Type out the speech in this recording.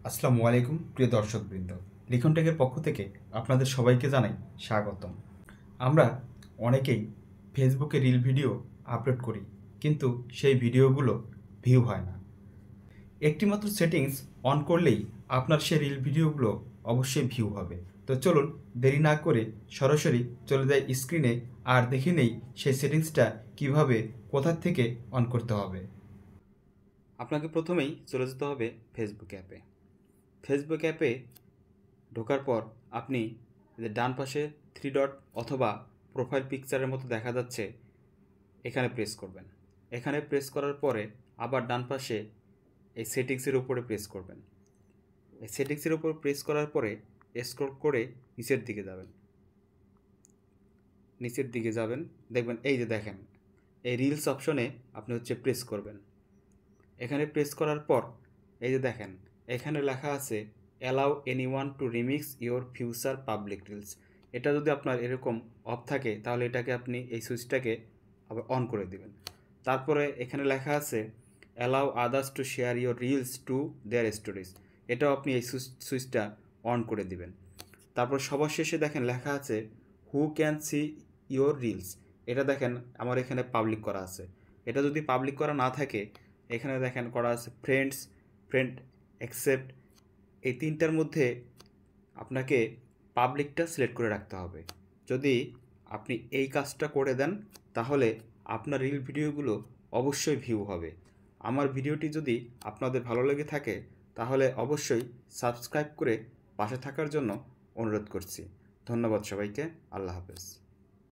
আসসালামু আলাইকুম প্রিয় দর্শকবৃন্দ, লিখন টেকের পক্ষ থেকে আপনাদের সবাইকে জানাই স্বাগতম। আমরা অনেকেই ফেসবুকে রিল ভিডিও আপলোড করি, কিন্তু সেই ভিডিওগুলো ভিউ হয় না। একটিমাত্র সেটিংস অন করলেই আপনার সেই রিল ভিডিওগুলো অবশ্যই ভিউ হবে। তো চলুন দেরি না করে সরাসরি চলে যাই স্ক্রিনে আর দেখে নেই সেই সেটিংসটা কিভাবে কোথা থেকে অন করতে হবে। আপনাকে প্রথমেই চলে যেতে হবে ফেসবুক অ্যাপে। ফেসবুক অ্যাপে ঢোকার পর আপনি ডান পাশে থ্রি ডট অথবা প্রোফাইল পিকচারের মতো দেখা যাচ্ছে, এখানে প্রেস করবেন। এখানে প্রেস করার পরে আবার ডান পাশে এই সেটিংসের উপরে প্রেস করবেন। এই সেটিংসের উপর প্রেস করার পরে স্ক্রল করে নিচের দিকে যাবেন। দেখবেন এই যে দেখেন, এই রিলস অপশনে আপনি প্রেস করবেন। এখানে প্রেস করার পর এই যে দেখেন, এখানে লেখা আছে allow anyone to remix your future public reels. এটা যদি আপনার এরকম অফ থাকে তাহলে এটাকে আপনি এই সুইচটাকে আবার অন করে দিবেন। তারপরে এখানে লেখা আছে allow others to share your reels to their stories. এটাও আপনি এই সুইচটা অন করে দিবেন। তারপর সবার শেষে দেখেন লেখা আছে who can see your reels. এটা দেখেন আমার এখানে পাবলিক করা আছে। এটা যদি পাবলিক করা না থাকে, এখানে দেখেন করা আছে ফ্রেন্ড অ্যাকসেপ্ট। এই তিনটার মধ্যে আপনাকে পাবলিকটা সিলেক্ট করে রাখতে হবে। যদি আপনি এই কাজটা করে দেন তাহলে আপনার রিল ভিডিওগুলো অবশ্যই ভিউ হবে। আমার ভিডিওটি যদি আপনাদের ভালো লেগে থাকে তাহলে অবশ্যই সাবস্ক্রাইব করে পাশে থাকার জন্য অনুরোধ করছি। ধন্যবাদ সবাইকে। আল্লাহ হাফেজ।